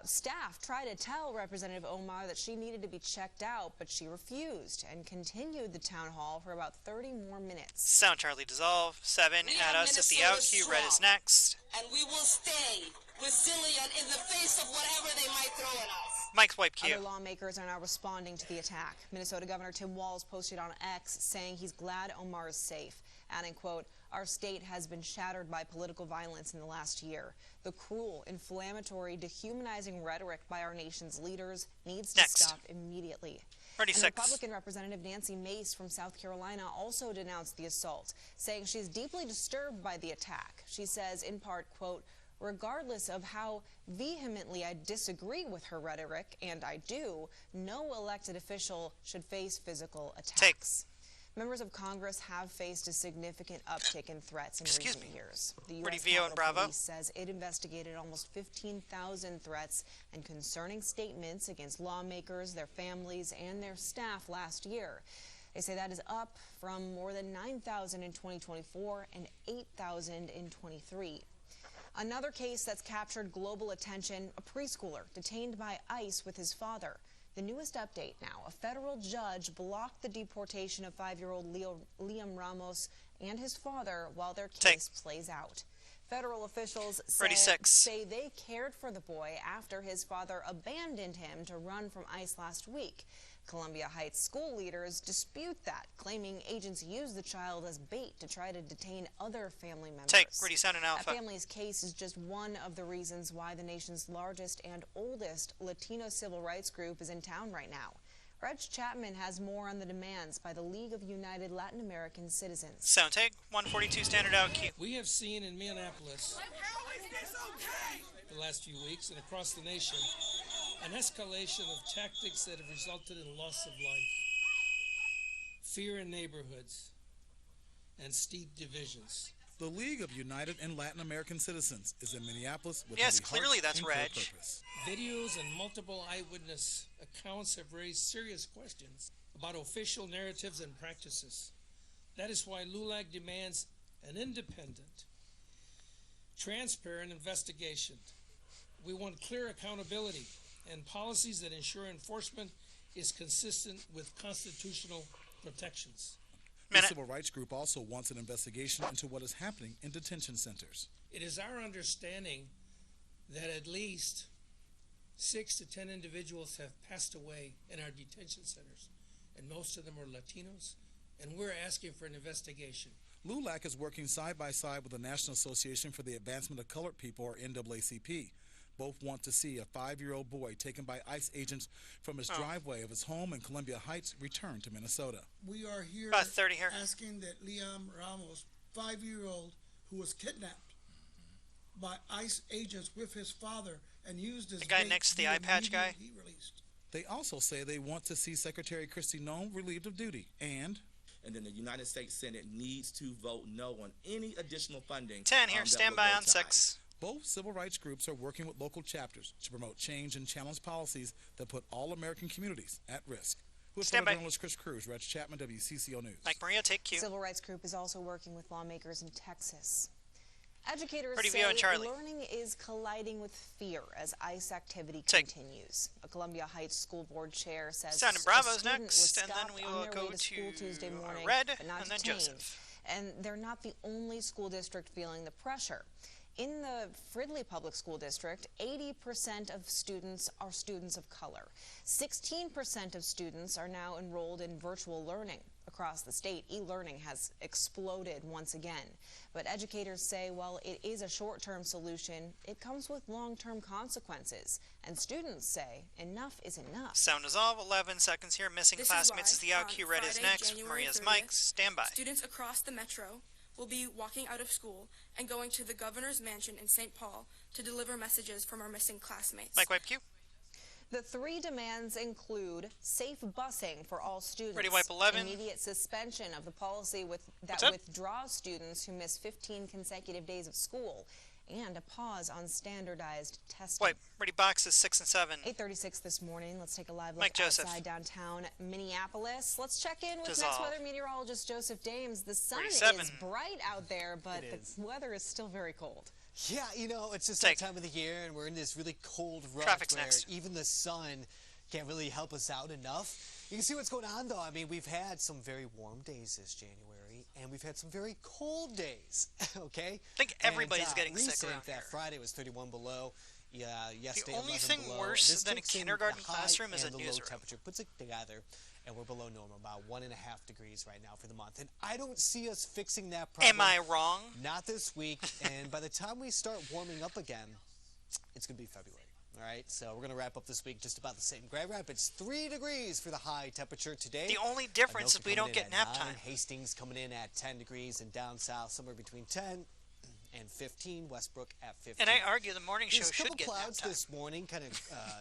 Speaker 3: Staff tried to tell Representative Omar that she needed to be checked out, but she refused and continued the town hall for about 30 more minutes.
Speaker 1: Sound Charlie dissolve. 7. Add us at the out cue. Red is next.
Speaker 4: And we will stay resilient in the face of whatever they might throw at us.
Speaker 1: Mike's wipe cue.
Speaker 3: Other lawmakers are now responding to the attack. Minnesota Governor Tim Walz posted on X saying he's glad Omar is safe, adding, quote, "Our state has been shattered by political violence in the last year. The cruel, inflammatory, dehumanizing rhetoric by our nation's leaders needs to stop immediately."
Speaker 1: 36.
Speaker 3: And Republican Representative Nancy Mace from South Carolina also denounced the assault, saying she's deeply disturbed by the attack. She says, in part, quote, "Regardless of how vehemently I disagree with her rhetoric, and I do, no elected official should face physical attacks." Members of Congress have faced a significant uptick in threats in recent years. The U.S. Capitol Police says it investigated almost 15,000 threats and concerning statements against lawmakers, their families, and their staff last year. They say that is up from more than 9,000 in 2024 and 8,000 in 23. Another case that's captured global attention, a preschooler detained by ICE with his father. The newest update now, a federal judge blocked the deportation of 5-year-old Liam Ramos and his father while their case plays out. Federal officials say they cared for the boy after his father abandoned him to run from ICE last week. Columbia Heights school leaders dispute that, claiming agents used the child as bait to try to detain other family members.
Speaker 1: Ready, Sound and Alpha.
Speaker 3: That family's case is just one of the reasons why the nation's largest and oldest Latino civil rights group is in town right now. Reg Chapman has more on the demands by the League of United Latin American Citizens.
Speaker 1: Sound take. 142 standard out cue.
Speaker 18: We have seen in Minneapolis the last few weeks and across the nation an escalation of tactics that have resulted in loss of life, fear in neighborhoods, and steep divisions.
Speaker 19: The League of United and Latin American Citizens is in Minneapolis with
Speaker 1: yes,
Speaker 19: heavy
Speaker 1: clearly
Speaker 19: heart
Speaker 1: that's
Speaker 19: and clear
Speaker 1: Reg.
Speaker 19: purpose.
Speaker 18: Videos and multiple eyewitness accounts have raised serious questions about official narratives and practices. That is why LULAC demands an independent, transparent investigation. We want clear accountability and policies that ensure enforcement is consistent with constitutional protections.
Speaker 19: The civil rights group also wants an investigation into what is happening in detention centers.
Speaker 18: It is our understanding that at least 6 to 10 individuals have passed away in our detention centers, and most of them are Latinos, and we're asking for an investigation.
Speaker 19: LULAC is working side by side with the National Association for the Advancement of Colored People, or NAACP. Both want to see a 5-year-old boy taken by ICE agents from his driveway of his home in Columbia Heights returned to Minnesota.
Speaker 20: We are here,
Speaker 1: About 30 here.
Speaker 20: asking that Liam Ramos 5-year-old who was kidnapped by ICE agents with his father and used as
Speaker 1: the guy
Speaker 20: bait
Speaker 1: next to the
Speaker 20: via
Speaker 1: eye patch
Speaker 20: media
Speaker 1: guy.
Speaker 20: he released.
Speaker 19: They also say they want to see Secretary Kristi Noem relieved of duty, and
Speaker 21: then the United States Senate needs to vote no on any additional funding.
Speaker 1: 10 here, stand by on 6.
Speaker 19: both civil rights groups are working with local chapters to promote change and challenge policies that put all American communities at risk. With journalist Chris Cruz, Reg Chapman, WCCO News.
Speaker 1: Mike Maria, take Q.
Speaker 3: Civil rights group is also working with lawmakers in Texas. Educators
Speaker 1: Pretty
Speaker 3: say
Speaker 1: Charlie.
Speaker 3: learning is colliding with fear as ICE activity continues. A Columbia Heights school board chair says
Speaker 1: Sound and
Speaker 3: a
Speaker 1: Bravo's
Speaker 3: student
Speaker 1: next,
Speaker 3: was
Speaker 1: and then
Speaker 3: stopped
Speaker 1: we
Speaker 3: on
Speaker 1: will
Speaker 3: their
Speaker 1: go
Speaker 3: way to school Tuesday morning,
Speaker 1: Red,
Speaker 3: but not
Speaker 1: and then
Speaker 3: detained.
Speaker 1: Joseph.
Speaker 3: And they're not the only school district feeling the pressure. In the Fridley Public School District, 80% of students are students of color. 16% of students are now enrolled in virtual learning. Across the state, e-learning has exploded once again. But educators say while it is a short-term solution, it comes with long-term consequences. And students say enough is enough.
Speaker 1: Sound is off. 11 seconds here. Missing classmates is the outcue. Red is next.
Speaker 22: January
Speaker 1: Maria's
Speaker 22: 30th,
Speaker 1: Mike. Stand by.
Speaker 22: Students across the metro will be walking out of school and going to the governor's mansion in St. Paul to deliver messages from our missing classmates.
Speaker 1: Mike Wipe Q.
Speaker 3: The 3 demands include safe busing for all students,
Speaker 1: Ready, Wipe 11.
Speaker 3: immediate suspension of the policy that withdraws students who miss 15 consecutive days of school, and a pause on standardized testing.
Speaker 1: Wipe. Ready, boxes 6 and 7.
Speaker 3: 8:36 this morning. Let's take a live look
Speaker 1: Mike Joseph.
Speaker 3: outside downtown Minneapolis. Let's check in with
Speaker 1: Dissolve.
Speaker 3: next weather meteorologist Joseph Dames. The sun
Speaker 1: 47.
Speaker 3: is bright out there, but the weather is still very cold.
Speaker 5: Yeah, you know, it's just that time of the year, and we're in this really cold rut
Speaker 1: Traffic's
Speaker 5: where
Speaker 1: next.
Speaker 5: even the sun can't really help us out enough. You can see what's going on, though. I mean, we've had some very warm days this January, and we've had some very cold days, okay?
Speaker 1: I think everybody's getting sick
Speaker 5: recent,
Speaker 1: around
Speaker 5: that
Speaker 1: here.
Speaker 5: Friday was 31 below. Yeah, yesterday
Speaker 1: The only
Speaker 5: 11
Speaker 1: thing
Speaker 5: below.
Speaker 1: worse
Speaker 5: This
Speaker 1: than a
Speaker 5: takes in
Speaker 1: kindergarten
Speaker 5: the high
Speaker 1: classroom is
Speaker 5: and
Speaker 1: a
Speaker 5: the low
Speaker 1: newsroom.
Speaker 5: temperature, puts it together, and we're below normal, about 1.5 degrees right now for the month. And I don't see us fixing that problem.
Speaker 1: Am I wrong?
Speaker 5: Not this week. And by the time we start warming up again, it's going to be February. All right, so we're going to wrap up this week just about the same. Grand Rapids, 3 degrees for the high temperature today.
Speaker 1: The only difference is we don't get nap
Speaker 5: 9,
Speaker 1: time.
Speaker 5: Hastings coming in at 10 degrees, and down south somewhere between 10 and 15. Westbrook at 15.
Speaker 1: And I argue the morning show
Speaker 5: There's a
Speaker 1: should
Speaker 5: couple
Speaker 1: get nap
Speaker 5: clouds
Speaker 1: time.
Speaker 5: this morning, kind of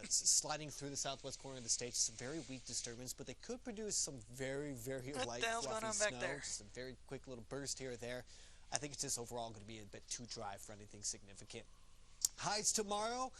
Speaker 5: sliding through the southwest corner of the state. Some very weak disturbance, but they could produce some very, very
Speaker 1: What
Speaker 5: light,
Speaker 1: the hell's going
Speaker 5: fluffy
Speaker 1: on back
Speaker 5: snow.
Speaker 1: there?
Speaker 5: Just a very quick little burst here or there. I think it's just overall going to be a bit too dry for anything significant. Highs tomorrow.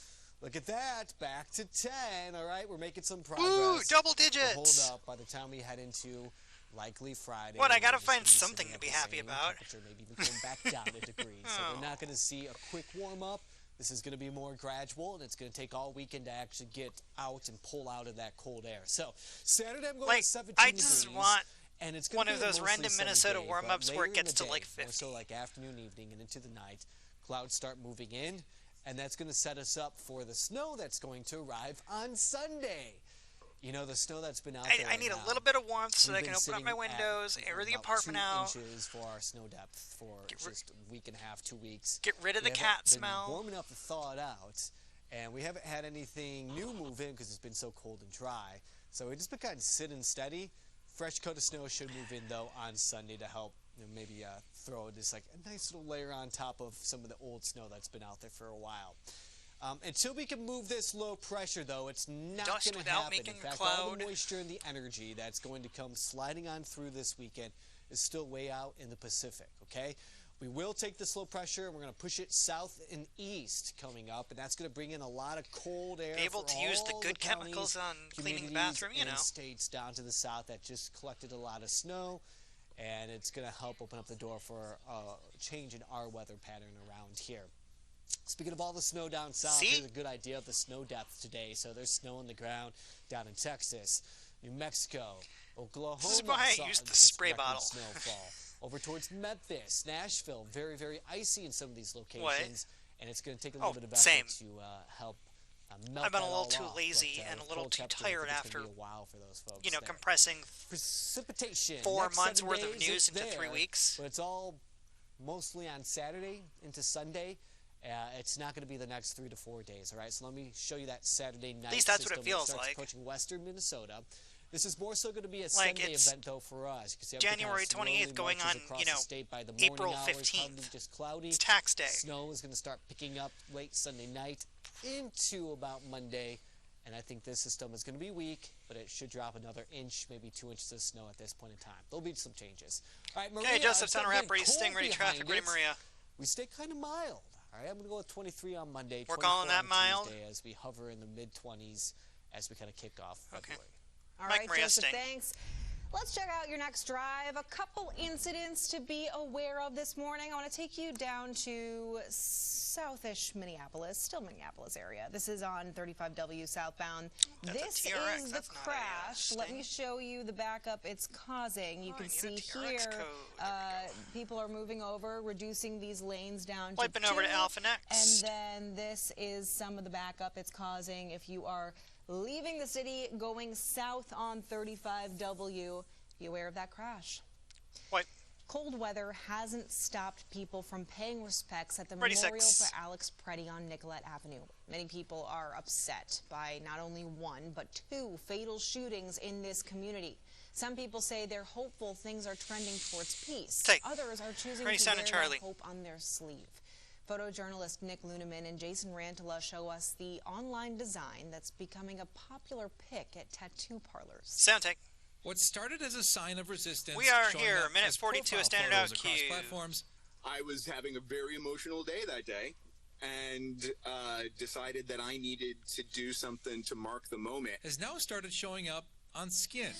Speaker 5: Look at that, back to 10. All right, we're making some progress.
Speaker 1: Ooh, double digits.
Speaker 5: Hold up by the time we head into likely Friday.
Speaker 1: What, I gotta
Speaker 5: we're just
Speaker 1: find
Speaker 5: gonna be
Speaker 1: something
Speaker 5: sitting
Speaker 1: to
Speaker 5: at
Speaker 1: be
Speaker 5: the
Speaker 1: happy
Speaker 5: same
Speaker 1: about.
Speaker 5: temperature, maybe even going back down a degree. So we're not going to see a quick warm up. This is going to be more gradual, and it's going to take all weekend to actually get out and pull out of that cold air. So Saturday I'm going to 17
Speaker 1: I just
Speaker 5: degrees.
Speaker 1: want
Speaker 5: And it's going
Speaker 1: one
Speaker 5: to
Speaker 1: of
Speaker 5: be a
Speaker 1: those
Speaker 5: mostly
Speaker 1: random
Speaker 5: sunny
Speaker 1: Minnesota
Speaker 5: day,
Speaker 1: warm-ups
Speaker 5: but
Speaker 1: where it
Speaker 5: later in
Speaker 1: gets
Speaker 5: the
Speaker 1: to like
Speaker 5: day,
Speaker 1: 50.
Speaker 5: more so like afternoon, evening, and into the night, clouds start moving in, and that's going to set us up for the snow that's going to arrive on Sunday. You know, the snow that's been out there.
Speaker 1: I need
Speaker 5: right
Speaker 1: a little bit of warmth so
Speaker 5: We've
Speaker 1: I can
Speaker 5: been
Speaker 1: open up
Speaker 5: sitting
Speaker 1: my
Speaker 5: at
Speaker 1: windows, air the
Speaker 5: about
Speaker 1: apartment
Speaker 5: 2
Speaker 1: out.
Speaker 5: inches for our snow depth for just a week and a half, 2 weeks.
Speaker 1: Get rid of
Speaker 5: We
Speaker 1: the
Speaker 5: haven't
Speaker 1: cat
Speaker 5: been
Speaker 1: smell.
Speaker 5: warm enough to thaw it out, and we haven't had anything new move in because it's been so cold and dry. So we've just been kind of sitting steady. Fresh coat of snow should move in, though, on Sunday to help maybe throw just like a nice little layer on top of some of the old snow that's been out there for a while. Until we can move this low pressure, though, it's not
Speaker 1: Dust
Speaker 5: going to
Speaker 1: without
Speaker 5: happen.
Speaker 1: making
Speaker 5: In
Speaker 1: a
Speaker 5: fact, all the
Speaker 1: cloud.
Speaker 5: moisture and the energy that's going to come sliding on through this weekend is still way out in the Pacific, okay? We will take this low pressure, and we're going to push it south and east coming up, and that's going to bring in a lot of cold air.
Speaker 1: Be able
Speaker 5: for
Speaker 1: to use the
Speaker 5: all
Speaker 1: good chemicals
Speaker 5: counties,
Speaker 1: on cleaning the
Speaker 5: communities,
Speaker 1: bathroom, you
Speaker 5: and
Speaker 1: know.
Speaker 5: states down to the south that just collected a lot of snow, and it's going to help open up the door for a change in our weather pattern around here. Speaking of all the snow down south, here's a good idea of the snow depth today. So there's snow on the ground down in Texas, New Mexico, Oklahoma.
Speaker 1: This is why I
Speaker 5: saw
Speaker 1: used the
Speaker 5: just
Speaker 1: spray
Speaker 5: record
Speaker 1: bottle.
Speaker 5: snowfall. Over towards Memphis, Nashville, very, very icy in some of these locations. And it's going to take a little bit of effort
Speaker 1: same.
Speaker 5: to help melt
Speaker 1: I've been a
Speaker 5: that
Speaker 1: little
Speaker 5: all
Speaker 1: too
Speaker 5: off,
Speaker 1: lazy
Speaker 5: but,
Speaker 1: and a
Speaker 5: with
Speaker 1: little
Speaker 5: cold
Speaker 1: too
Speaker 5: temperatures, I
Speaker 1: tired
Speaker 5: think it's
Speaker 1: after,
Speaker 5: gonna be a while for those folks
Speaker 1: you know,
Speaker 5: there.
Speaker 1: compressing
Speaker 5: Precipitation.
Speaker 1: 4
Speaker 5: Next
Speaker 1: months
Speaker 5: 7
Speaker 1: worth of
Speaker 5: days,
Speaker 1: news
Speaker 5: it's
Speaker 1: into 3
Speaker 5: there,
Speaker 1: weeks.
Speaker 5: But it's all mostly on Saturday into Sunday. It's not going to be the next 3 to 4 days, all right? So let me show you that Saturday night
Speaker 1: least that's what it
Speaker 5: system
Speaker 1: feels
Speaker 5: starts
Speaker 1: like.
Speaker 5: approaching western Minnesota. This is more so going to be a
Speaker 1: Like,
Speaker 5: Sunday
Speaker 1: it's
Speaker 5: event, though, for us. You can see everything
Speaker 1: January
Speaker 5: kind of
Speaker 1: 28th
Speaker 5: slowly
Speaker 1: going
Speaker 5: marches
Speaker 1: on,
Speaker 5: across
Speaker 1: you know,
Speaker 5: the state by the morning
Speaker 1: April
Speaker 5: hours,
Speaker 1: 15th.
Speaker 5: probably just cloudy.
Speaker 1: It's tax day.
Speaker 5: Snow is going to start picking up late Sunday night into about Monday. And I think this system is going to be weak, but it should drop another inch, maybe 2 inches of snow at this point in time. There'll be some changes. All right, Maria.
Speaker 1: Okay, Joseph,
Speaker 5: it's
Speaker 1: Center
Speaker 5: getting
Speaker 1: Rap, ready,
Speaker 5: cold
Speaker 1: Sting, ready, traffic, ready,
Speaker 5: behind it.
Speaker 1: Maria.
Speaker 5: We stay kind of mild. All right, I'm going to go with 23 on Monday.
Speaker 1: We're calling that mild?
Speaker 5: Tuesday as we hover in the mid-20s as we kind of kick off February.
Speaker 3: All
Speaker 1: Mike
Speaker 3: right,
Speaker 1: Maria,
Speaker 3: Joseph,
Speaker 1: Sting.
Speaker 3: thanks. Let's check out your next drive. A couple incidents to be aware of this morning. I want to take you down to southish Minneapolis, still Minneapolis area. This is on 35W southbound.
Speaker 1: That's
Speaker 3: This
Speaker 1: a TRX.
Speaker 3: is the
Speaker 1: That's not a,
Speaker 3: crash. Let
Speaker 1: Sting.
Speaker 3: me show you the backup it's causing. You can see here, people are moving over, reducing these lanes down
Speaker 1: Wiping
Speaker 3: to 2.
Speaker 1: over to Alpha Next.
Speaker 3: And then this is some of the backup it's causing if you are leaving the city going south on 35W. Be aware of that crash.
Speaker 1: What?
Speaker 3: Cold weather hasn't stopped people from paying respects at the
Speaker 1: Ready,
Speaker 3: memorial
Speaker 1: six.
Speaker 3: for Alex Preddy on Nicollet Avenue. Many people are upset by not only 1, but 2 fatal shootings in this community. Some people say they're hopeful things are trending towards peace.
Speaker 1: Take.
Speaker 3: Others are choosing
Speaker 1: Ready,
Speaker 3: to
Speaker 1: Sound
Speaker 3: wear
Speaker 1: and Charlie.
Speaker 3: that hope on their sleeve. Photojournalist Nick Luneman and Jason Rantala show us the online design that's becoming a popular pick at tattoo parlors.
Speaker 1: Sound take.
Speaker 7: What started as a sign of resistance.
Speaker 1: We are
Speaker 7: showing
Speaker 1: here,
Speaker 7: up
Speaker 1: minute
Speaker 7: as
Speaker 1: 42 of
Speaker 7: profile
Speaker 1: Standard
Speaker 7: photos
Speaker 1: Out
Speaker 7: across
Speaker 1: Q.
Speaker 7: platforms.
Speaker 8: I was having a very emotional day that day and decided that I needed to do something to mark the moment.
Speaker 7: Has now started showing up on skin.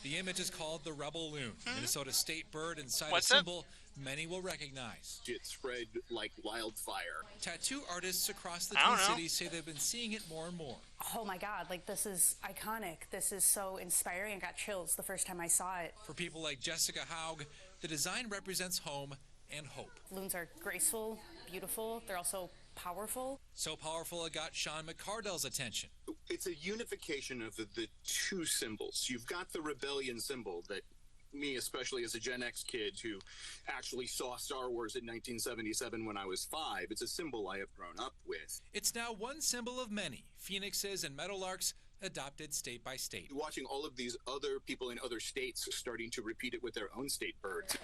Speaker 7: The image is called the Rebel Loon, Minnesota state bird inside
Speaker 1: What's
Speaker 7: a
Speaker 1: it?
Speaker 7: symbol many will recognize.
Speaker 8: It spread like wildfire.
Speaker 7: Tattoo artists across the
Speaker 1: I don't
Speaker 7: Twin
Speaker 1: know.
Speaker 7: Cities say they've been seeing it more and more.
Speaker 23: Oh my God, like this is iconic. This is so inspiring. I got chills the first time I saw it.
Speaker 7: For people like Jessica Haug, the design represents home and hope.
Speaker 23: Loons are graceful, beautiful. They're also powerful.
Speaker 7: So powerful it got Sean McCardell's attention.
Speaker 8: It's a unification of the two symbols. You've got the rebellion symbol that me, especially as a Gen X kid who actually saw Star Wars in 1977 when I was 5, it's a symbol I have grown up with.
Speaker 7: It's now one symbol of many, phoenixes and meadowlarks adopted state by state.
Speaker 8: Watching all of these other people in other states starting to repeat it with their own state birds.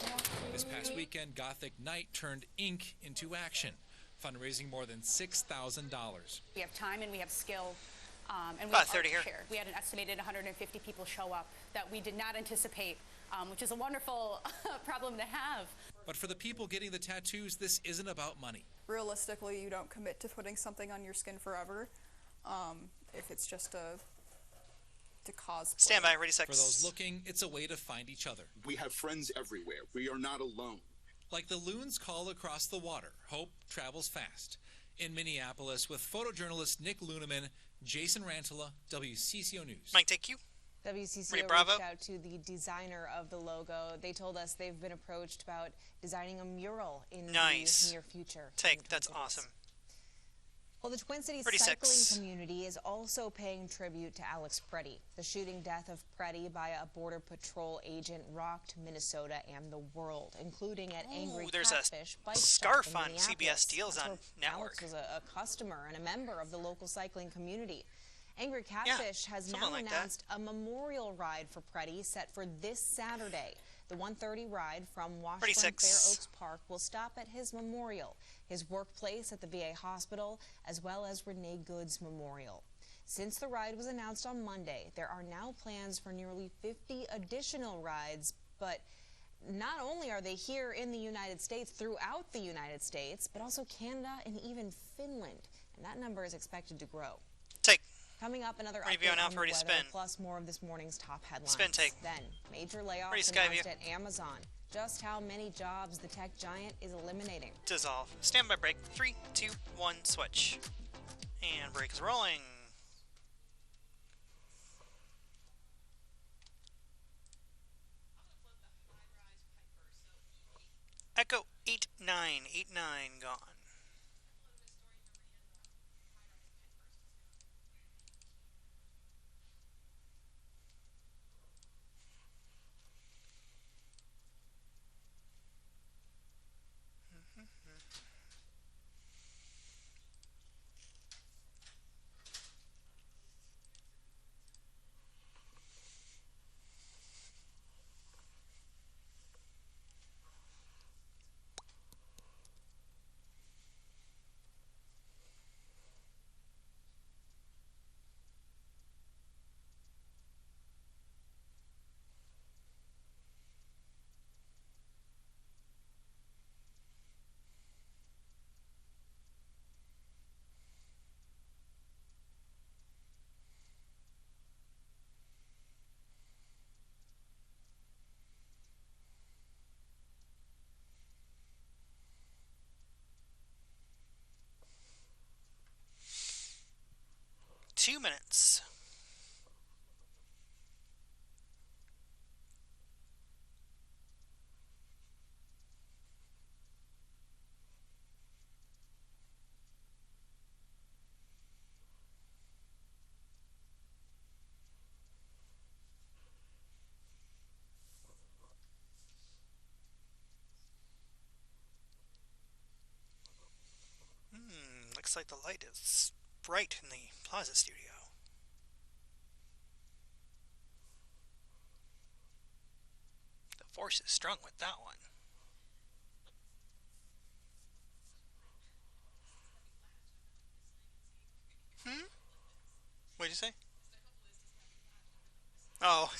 Speaker 7: This past weekend, Gothic Night turned ink into action, fundraising more than $6,000.
Speaker 23: We have time and we have skill. And we
Speaker 1: About
Speaker 23: have
Speaker 1: 30
Speaker 23: art to
Speaker 1: here.
Speaker 23: share. We had an estimated 150 people show up that we did not anticipate, which is a wonderful problem to have.
Speaker 7: But for the people getting the tattoos, this isn't about money.
Speaker 24: Realistically, you don't commit to putting something on your skin forever. If it's just to cosplay.
Speaker 1: Stand by, ready,
Speaker 7: For
Speaker 1: sex.
Speaker 7: those looking, it's a way to find each other.
Speaker 8: We have friends everywhere. We are not alone.
Speaker 7: Like the loons call across the water, hope travels fast. In Minneapolis, with photojournalist Nick Luneman, Jason Rantala, WCCO News.
Speaker 1: Mike, take you.
Speaker 3: WCCO
Speaker 1: Ready, Bravo.
Speaker 3: reached out to the designer of the logo. They told us they've been approached about designing a mural in
Speaker 1: Nice.
Speaker 3: the near future.
Speaker 1: Take, that's awesome.
Speaker 3: Well, the Twin Cities
Speaker 1: 36.
Speaker 3: cycling community is also paying tribute to Alex Preddy. The shooting death of Preddy by a Border Patrol agent rocked Minnesota and the world, including at Angry
Speaker 1: there's a
Speaker 3: Catfish Bike
Speaker 1: scarf
Speaker 3: Shop in
Speaker 1: on
Speaker 3: Minneapolis.
Speaker 1: CBS Deals
Speaker 3: That's
Speaker 1: on
Speaker 3: where Alex was a customer and a member of the local cycling community. Angry Catfish has
Speaker 1: something
Speaker 3: now
Speaker 1: like that.
Speaker 3: announced a memorial ride for Preddy set for this Saturday. The 1:30 ride from Washburn
Speaker 1: 36.
Speaker 3: Fair Oaks Park will stop at his memorial, his workplace at the VA hospital, as well as Renee Good's memorial. Since the ride was announced on Monday, there are now plans for nearly 50 additional rides, but not only are they here in the United States, throughout the United States, but also Canada and even Finland, and that number is expected to grow.
Speaker 1: Take.
Speaker 3: Coming up, another
Speaker 1: Review
Speaker 3: update
Speaker 1: on
Speaker 3: on the
Speaker 1: Alpha, ready,
Speaker 3: weather,
Speaker 1: spin.
Speaker 3: plus more of this morning's top headlines.
Speaker 1: Spin, take.
Speaker 3: Then, major
Speaker 1: Ready,
Speaker 3: layoffs
Speaker 1: Skyview.
Speaker 3: announced at Amazon. Just how many jobs the tech giant is eliminating.
Speaker 1: Dissolve. Stand by, break. 3, 2, 1, switch. And break is rolling. Echo 8989 gone. 2 minutes. Looks like the light is bright in the Plaza studio. The force is strong with that one. What'd you say? Oh.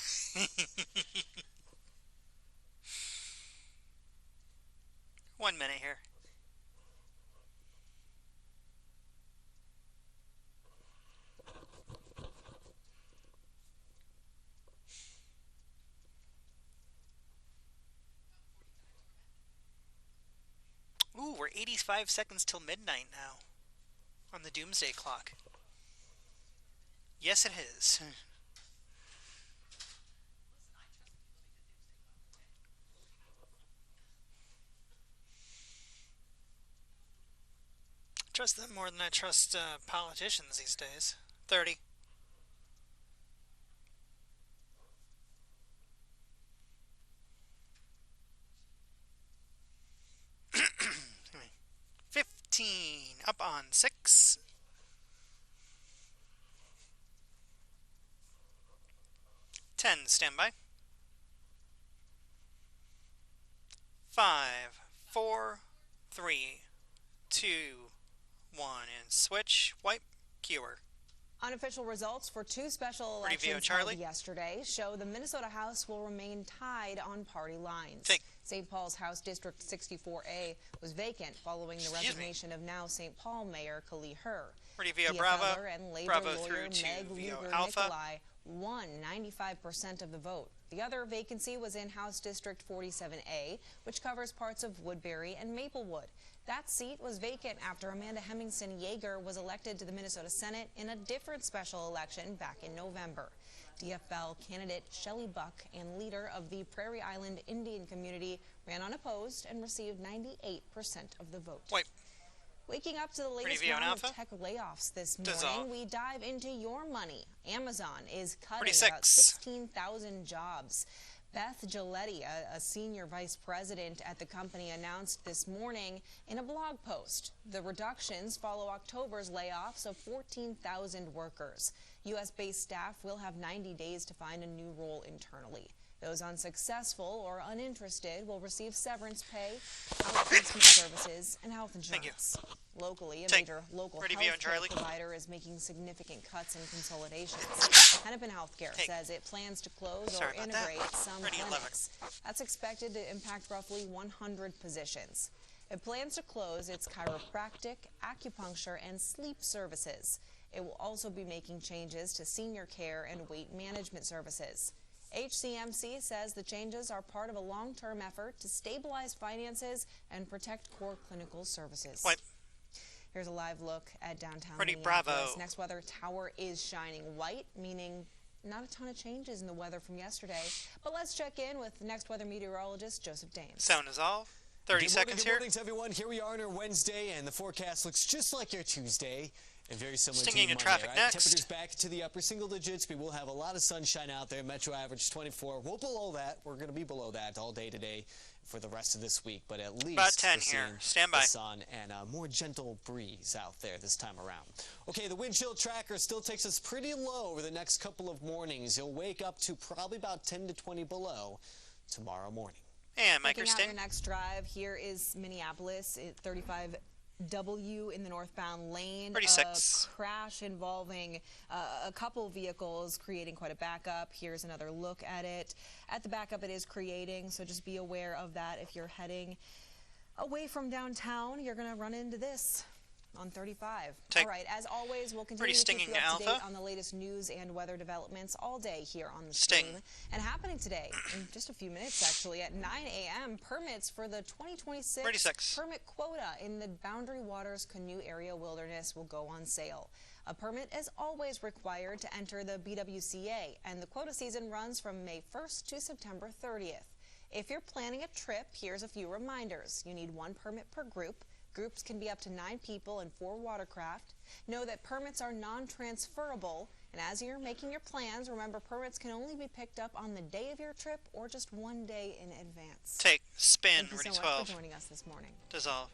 Speaker 1: 1 minute here. Ooh, we're 85 seconds till midnight now on the doomsday clock. Yes, it is. I trust them more than I trust politicians these days. 30. Up on 6. 10, standby. 5, 4, 3, 2, 1, and switch, wipe, cure.
Speaker 3: Unofficial results for 2 special elections held yesterday show the Minnesota House will remain tied on party lines. St. Paul's House District 64A was vacant following the resignation of now St. Paul Mayor Kali Hur.
Speaker 1: Bravo,
Speaker 3: and Labor
Speaker 1: Bravo
Speaker 3: lawyer
Speaker 1: through to
Speaker 3: Meg
Speaker 1: VO
Speaker 3: Luger
Speaker 1: Alpha.
Speaker 3: Nikolai won 95% of the vote. The other vacancy was in House District 47A, which covers parts of Woodbury and Maplewood. That seat was vacant after Amanda Hemmingson Yeager was elected to the Minnesota Senate in a different special election back in November. DFL candidate Shelley Buck and leader of the Prairie Island Indian community ran unopposed and received 98% of the vote. Waking up to the latest round of tech layoffs this morning, we dive into your money. Amazon is cutting about 16,000 jobs. Beth Giletti, a senior vice president at the company, announced this morning in a blog post the reductions follow October's layoffs of 14,000 workers. U.S.-based staff will have 90 days to find a new role internally. Those unsuccessful or uninterested will receive severance pay, outplacement services, and health insurance. Locally, a major local healthcare provider is making significant cuts and consolidations. Hennepin Healthcare says it plans to close or integrate some clinics. That's expected to impact roughly 100 positions. It plans to close its chiropractic, acupuncture, and sleep services. It will also be making changes to senior care and weight management services. HCMC says the changes are part of a long-term effort to stabilize finances and protect core clinical services. Here's a live look at downtown Minneapolis. Next Weather Tower is shining white, meaning not a ton of changes in the weather from yesterday. But let's check in with Next Weather meteorologist Joseph Dames.
Speaker 1: Sound is off. 30 seconds here.
Speaker 5: Good morning to everyone. Here we are on our Wednesday, and the forecast looks just like your Tuesday. And very similar to Monday,
Speaker 1: traffic
Speaker 5: right?
Speaker 1: next.
Speaker 5: Temperatures back to the upper single digits. We will have a lot of sunshine out there. Metro average 24. We're below that. We're going to be below that all day today for the rest of this week. But at least
Speaker 1: about 10
Speaker 5: we're
Speaker 1: here.
Speaker 5: seeing
Speaker 1: Stand by.
Speaker 5: the sun and a more gentle breeze out there this time around. Okay, the wind chill tracker still takes us pretty low over the next couple of mornings. You'll wake up to probably about 10 to 20 below tomorrow morning.
Speaker 1: And Mike
Speaker 3: Looking out your next drive, here is Minneapolis at 35W in the northbound lane.
Speaker 1: 36.
Speaker 3: A crash involving a couple vehicles creating quite a backup. Here's another look at it. At the backup it is creating, so just be aware of that. If you're heading away from downtown, you're going to run into this. on 35.
Speaker 1: Take
Speaker 3: All right, as always, we'll continue
Speaker 1: pretty
Speaker 3: to keep
Speaker 1: stinging
Speaker 3: you up to date
Speaker 1: alpha.
Speaker 3: on the latest news and weather developments all day here on the
Speaker 1: Sting.
Speaker 3: stream. And happening today, in just a few minutes actually, at 9 a.m., permits for the 2026
Speaker 1: 36.
Speaker 3: permit quota in the Boundary Waters Canoe Area Wilderness will go on sale. A permit is always required to enter the BWCA, and the quota season runs from May 1st to September 30th. If you're planning a trip, here's a few reminders. You need 1 permit per group. Groups can be up to 9 people and 4 watercraft. Know that permits are non-transferable, and as you're making your plans, remember permits can only be picked up on the day of your trip or just 1 day in advance.
Speaker 1: Take, spin,
Speaker 3: Thank you
Speaker 1: ready
Speaker 3: so
Speaker 1: 12.
Speaker 3: much for joining us this morning.
Speaker 1: Dissolve.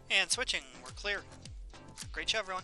Speaker 1: And switching, we're clear. Great show, everyone.